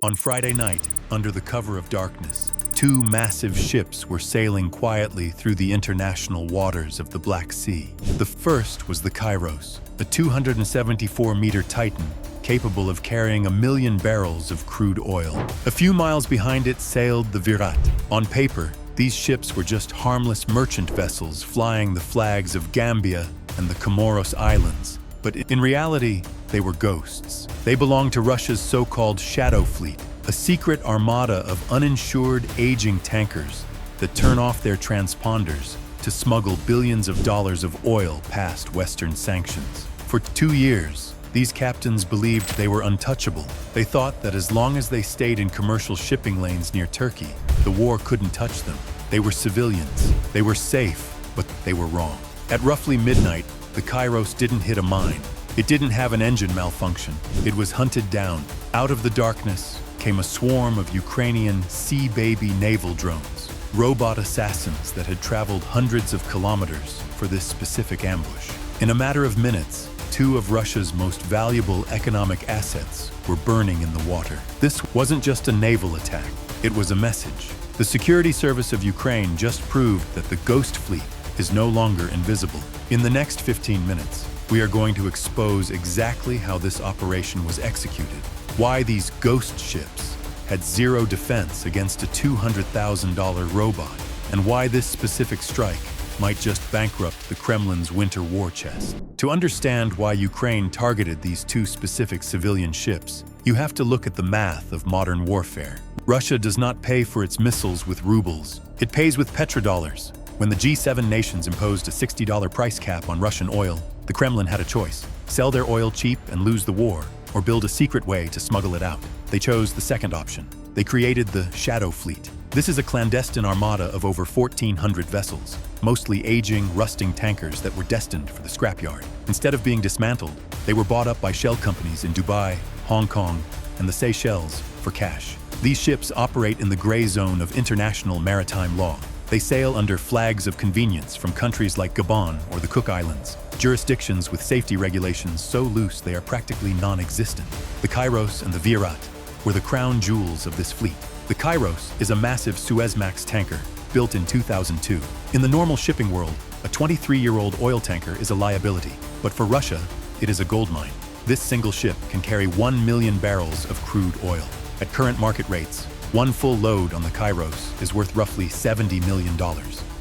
On Friday night, under the cover of darkness, two massive ships were sailing quietly through the international waters of the Black Sea. The first was the Kairos, a 274-meter Titan capable of carrying 1 million barrels of crude oil. A few miles behind it sailed the Virat. On paper, these ships were just harmless merchant vessels flying the flags of Gambia and the Comoros Islands. But in reality, they were ghosts. They belonged to Russia's so-called Shadow Fleet, a secret armada of uninsured, aging tankers that turn off their transponders to smuggle billions of dollars of oil past Western sanctions. For 2 years, these captains believed they were untouchable. They thought that as long as they stayed in commercial shipping lanes near Turkey, the war couldn't touch them. They were civilians. They were safe, but they were wrong. At roughly midnight, the Kairos didn't hit a mine. It didn't have an engine malfunction. It was hunted down. Out of the darkness came a swarm of Ukrainian Sea Baby naval drones, robot assassins that had traveled hundreds of kilometers for this specific ambush. In a matter of minutes, two of Russia's most valuable economic assets were burning in the water. This wasn't just a naval attack. It was a message. The security service of Ukraine just proved that the Ghost Fleet is no longer invisible. In the next 15 minutes, we are going to expose exactly how this operation was executed, why these ghost ships had zero defense against a $200,000 robot, and why this specific strike might just bankrupt the Kremlin's winter war chest. To understand why Ukraine targeted these two specific civilian ships, you have to look at the math of modern warfare. Russia does not pay for its missiles with rubles. It pays with petrodollars. When the G7 nations imposed a $60 price cap on Russian oil, the Kremlin had a choice: sell their oil cheap and lose the war, or build a secret way to smuggle it out. They chose the second option. They created the Shadow Fleet. This is a clandestine armada of over 1,400 vessels, mostly aging, rusting tankers that were destined for the scrapyard. Instead of being dismantled, they were bought up by shell companies in Dubai, Hong Kong, and the Seychelles for cash. These ships operate in the gray zone of international maritime law. They sail under flags of convenience from countries like Gabon or the Cook Islands, jurisdictions with safety regulations so loose they are practically non-existent. The Kairos and the Virat were the crown jewels of this fleet. The Kairos is a massive Suezmax tanker built in 2002. In the normal shipping world, a 23-year-old oil tanker is a liability, but for Russia, it is a goldmine. This single ship can carry 1 million barrels of crude oil. At current market rates, one full load on the Kairos is worth roughly $70 million.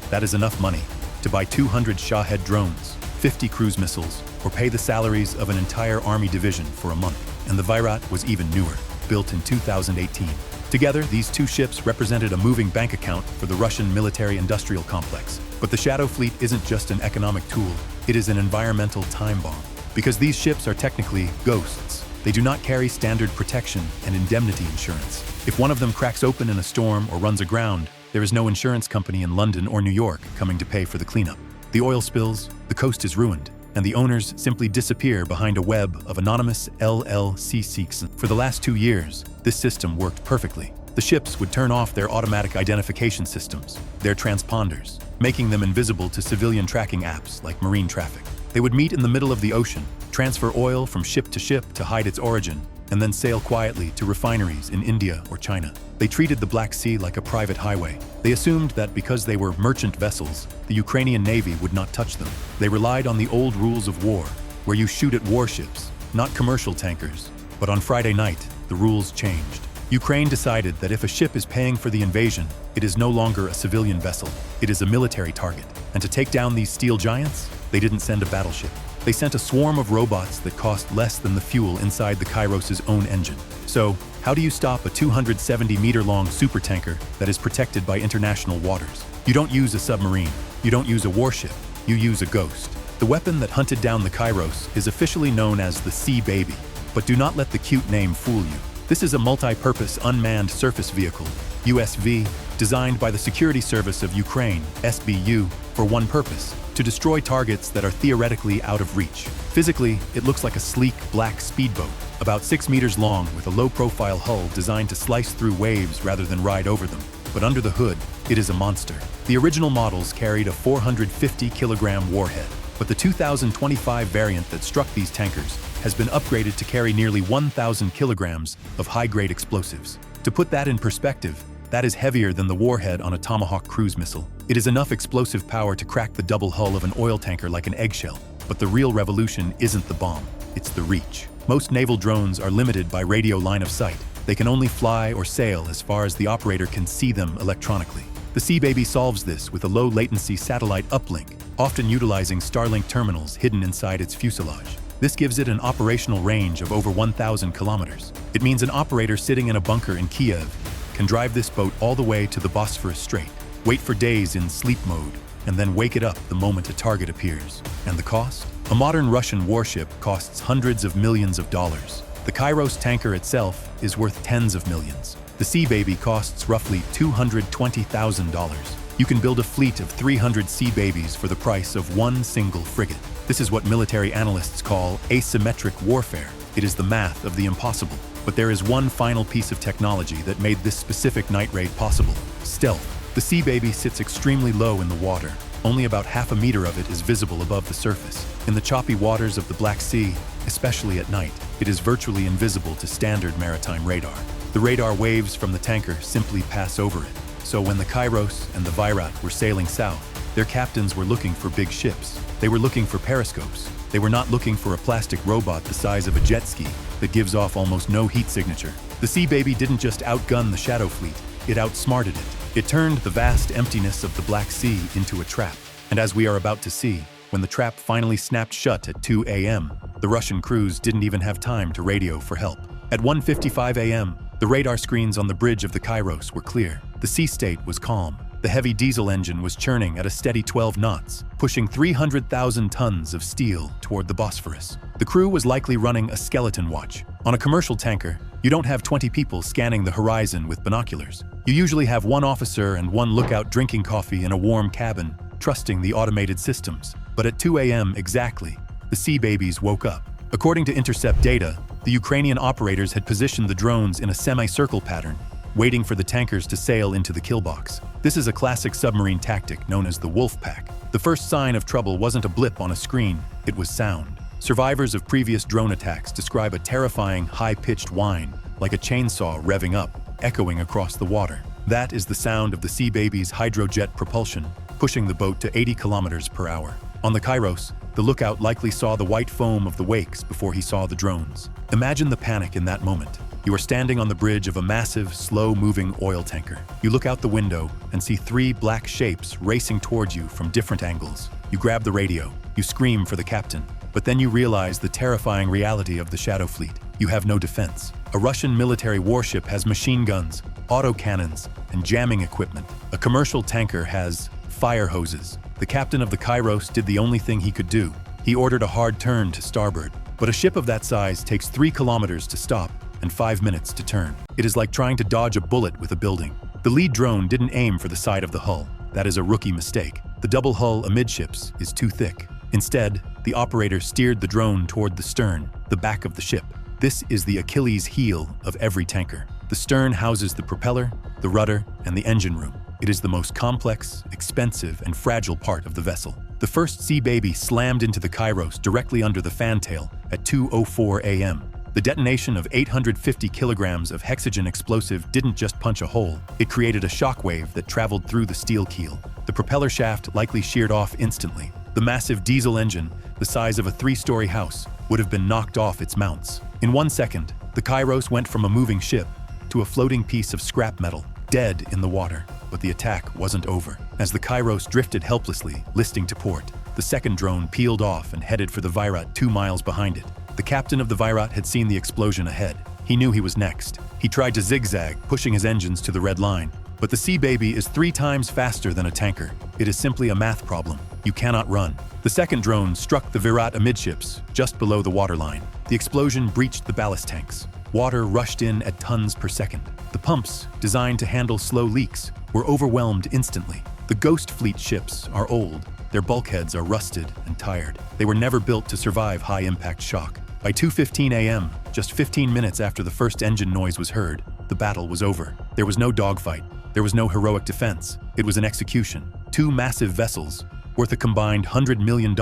That is enough money to buy 200 Shahed drones, 50 cruise missiles, or pay the salaries of an entire army division for a month. And the Virat was even newer, built in 2018. Together, these two ships represented a moving bank account for the Russian military-industrial complex. But the Shadow Fleet isn't just an economic tool, it is an environmental time bomb. Because these ships are technically ghosts, they do not carry standard protection and indemnity insurance. If one of them cracks open in a storm or runs aground, there is no insurance company in London or New York coming to pay for the cleanup. The oil spills, the coast is ruined, and the owners simply disappear behind a web of anonymous LLCs. For the last 2 years, this system worked perfectly. The ships would turn off their automatic identification systems, their transponders, making them invisible to civilian tracking apps like marine traffic. They would meet in the middle of the ocean, transfer oil from ship to hide its origin, and then sail quietly to refineries in India or China. They treated the Black Sea like a private highway. They assumed that because they were merchant vessels, the Ukrainian Navy would not touch them. They relied on the old rules of war, where you shoot at warships, not commercial tankers. But on Friday night, the rules changed. Ukraine decided that if a ship is paying for the invasion, it is no longer a civilian vessel. It is a military target. And to take down these steel giants, they didn't send a battleship. They sent a swarm of robots that cost less than the fuel inside the Kairos' own engine. So, how do you stop a 270-meter-long supertanker that is protected by international waters? You don't use a submarine. You don't use a warship. You use a ghost. The weapon that hunted down the Kairos is officially known as the Sea Baby. But do not let the cute name fool you. This is a multi-purpose unmanned surface vehicle, USV, designed by the Security Service of Ukraine, SBU, for one purpose: to destroy targets that are theoretically out of reach. Physically, it looks like a sleek black speedboat, about 6 meters long with a low-profile hull designed to slice through waves rather than ride over them. But under the hood, it is a monster. The original models carried a 450-kilogram warhead, but the 2025 variant that struck these tankers has been upgraded to carry nearly 1,000 kilograms of high-grade explosives. To put that in perspective, that is heavier than the warhead on a Tomahawk cruise missile. It is enough explosive power to crack the double hull of an oil tanker like an eggshell. But the real revolution isn't the bomb, it's the reach. Most naval drones are limited by radio line of sight. They can only fly or sail as far as the operator can see them electronically. The Sea Baby solves this with a low-latency satellite uplink, often utilizing Starlink terminals hidden inside its fuselage. This gives it an operational range of over 1,000 kilometers. It means an operator sitting in a bunker in Kiev can drive this boat all the way to the Bosphorus Strait, wait for days in sleep mode, and then wake it up the moment a target appears. And the cost? A modern Russian warship costs hundreds of millions of dollars. The Kairos tanker itself is worth tens of millions. The Sea Baby costs roughly $220,000. You can build a fleet of 300 Sea Babies for the price of one single frigate. This is what military analysts call asymmetric warfare. It is the math of the impossible. But there is one final piece of technology that made this specific night raid possible: stealth. The Sea Baby sits extremely low in the water. Only about half a meter of it is visible above the surface. In the choppy waters of the Black Sea, especially at night, it is virtually invisible to standard maritime radar. The radar waves from the tanker simply pass over it. So when the Kairos and the Virat were sailing south, their captains were looking for big ships. They were looking for periscopes. They were not looking for a plastic robot the size of a jet ski that gives off almost no heat signature. The Sea Baby didn't just outgun the Shadow Fleet, it outsmarted it. It turned the vast emptiness of the Black Sea into a trap. And as we are about to see, when the trap finally snapped shut at 2 a.m., the Russian crews didn't even have time to radio for help. At 1:55 a.m., the radar screens on the bridge of the Kairos were clear. The sea state was calm. The heavy diesel engine was churning at a steady 12 knots, pushing 300,000 tons of steel toward the Bosphorus. The crew was likely running a skeleton watch. On a commercial tanker, you don't have 20 people scanning the horizon with binoculars. You usually have one officer and one lookout drinking coffee in a warm cabin, trusting the automated systems. But at 2 a.m. exactly, the Sea Babies woke up. According to intercept data, the Ukrainian operators had positioned the drones in a semicircle pattern, waiting for the tankers to sail into the kill box. This is a classic submarine tactic known as the wolf pack. The first sign of trouble wasn't a blip on a screen, it was sound. Survivors of previous drone attacks describe a terrifying, high-pitched whine, like a chainsaw revving up, echoing across the water. That is the sound of the Sea Baby's hydrojet propulsion, pushing the boat to 80 kilometers per hour. On the Kairos, the lookout likely saw the white foam of the wakes before he saw the drones. Imagine the panic in that moment. You are standing on the bridge of a massive, slow-moving oil tanker. You look out the window and see three black shapes racing towards you from different angles. You grab the radio. You scream for the captain. But then you realize the terrifying reality of the Shadow Fleet. You have no defense. A Russian military warship has machine guns, autocannons, and jamming equipment. A commercial tanker has fire hoses. The captain of the Kairos did the only thing he could do. He ordered a hard turn to starboard. But a ship of that size takes 3 kilometers to stop and 5 minutes to turn. It is like trying to dodge a bullet with a building. The lead drone didn't aim for the side of the hull. That is a rookie mistake. The double hull amidships is too thick. Instead, the operator steered the drone toward the stern, the back of the ship. This is the Achilles heel of every tanker. The stern houses the propeller, the rudder, and the engine room. It is the most complex, expensive, and fragile part of the vessel. The first Sea Baby slammed into the Kairos directly under the fantail at 2:04 a.m. The detonation of 850 kilograms of hexagen explosive didn't just punch a hole, it created a shockwave that traveled through the steel keel. The propeller shaft likely sheared off instantly. The massive diesel engine, the size of a 3-story house, would have been knocked off its mounts. In 1 second, the Kairos went from a moving ship to a floating piece of scrap metal, dead in the water. But the attack wasn't over. As the Kairos drifted helplessly, listing to port, the second drone peeled off and headed for the Virat 2 miles behind it. The captain of the Virat had seen the explosion ahead. He knew he was next. He tried to zigzag, pushing his engines to the red line. But the Sea Baby is 3 times faster than a tanker. It is simply a math problem. You cannot run. The second drone struck the Virat amidships, just below the waterline. The explosion breached the ballast tanks. Water rushed in at tons per second. The pumps, designed to handle slow leaks, were overwhelmed instantly. The Ghost Fleet ships are old. Their bulkheads are rusted and tired. They were never built to survive high-impact shock. By 2:15 a.m., just 15 minutes after the first engine noise was heard, the battle was over. There was no dogfight. There was no heroic defense. It was an execution. 2 massive vessels, worth a combined $100 million,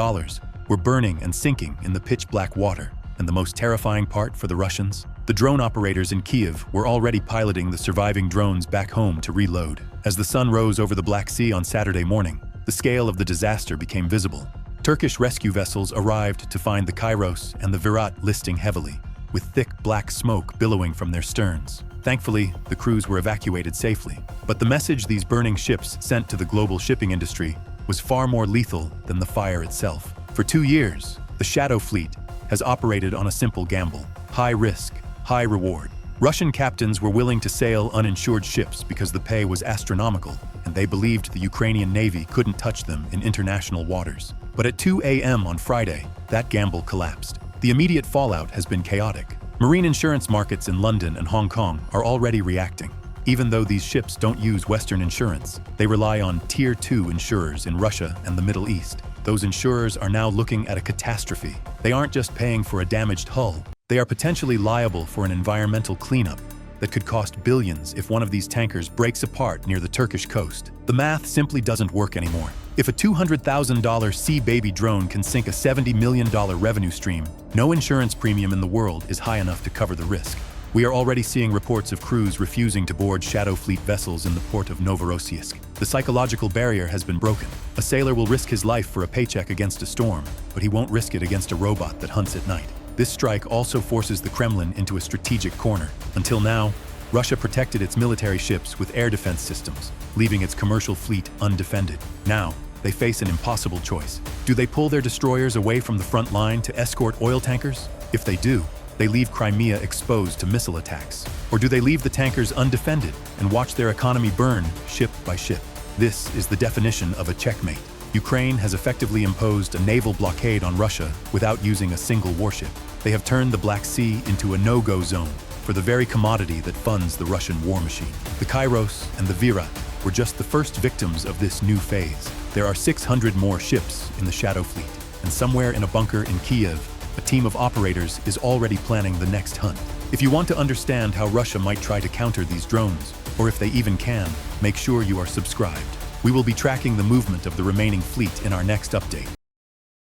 were burning and sinking in the pitch-black water. And the most terrifying part for the Russians? The drone operators in Kiev were already piloting the surviving drones back home to reload. As the sun rose over the Black Sea on Saturday morning, the scale of the disaster became visible. Turkish rescue vessels arrived to find the Kairos and the Virat listing heavily, with thick black smoke billowing from their sterns. Thankfully, the crews were evacuated safely. But the message these burning ships sent to the global shipping industry was far more lethal than the fire itself. For 2 years, the Shadow Fleet has operated on a simple gamble: high risk, high reward. Russian captains were willing to sail uninsured ships because the pay was astronomical, and they believed the Ukrainian Navy couldn't touch them in international waters. But at 2 a.m. on Friday, that gamble collapsed. The immediate fallout has been chaotic. Marine insurance markets in London and Hong Kong are already reacting. Even though these ships don't use Western insurance, they rely on Tier 2 insurers in Russia and the Middle East. Those insurers are now looking at a catastrophe. They aren't just paying for a damaged hull, they are potentially liable for an environmental cleanup that could cost billions if one of these tankers breaks apart near the Turkish coast. The math simply doesn't work anymore. If a $200,000 Sea Baby drone can sink a $70 million revenue stream, no insurance premium in the world is high enough to cover the risk. We are already seeing reports of crews refusing to board Shadow Fleet vessels in the port of Novorossiysk. The psychological barrier has been broken. A sailor will risk his life for a paycheck against a storm, but he won't risk it against a robot that hunts at night. This strike also forces the Kremlin into a strategic corner. Until now, Russia protected its military ships with air defense systems, leaving its commercial fleet undefended. Now, they face an impossible choice. Do they pull their destroyers away from the front line to escort oil tankers? If they do, they leave Crimea exposed to missile attacks. Or do they leave the tankers undefended and watch their economy burn ship by ship? This is the definition of a checkmate. Ukraine has effectively imposed a naval blockade on Russia without using a single warship. They have turned the Black Sea into a no-go zone for the very commodity that funds the Russian war machine. The Kairos and the Virat were just the first victims of this new phase. There are 600 more ships in the Shadow Fleet, and somewhere in a bunker in Kiev, a team of operators is already planning the next hunt. If you want to understand how Russia might try to counter these drones, or if they even can, make sure you are subscribed. We will be tracking the movement of the remaining fleet in our next update.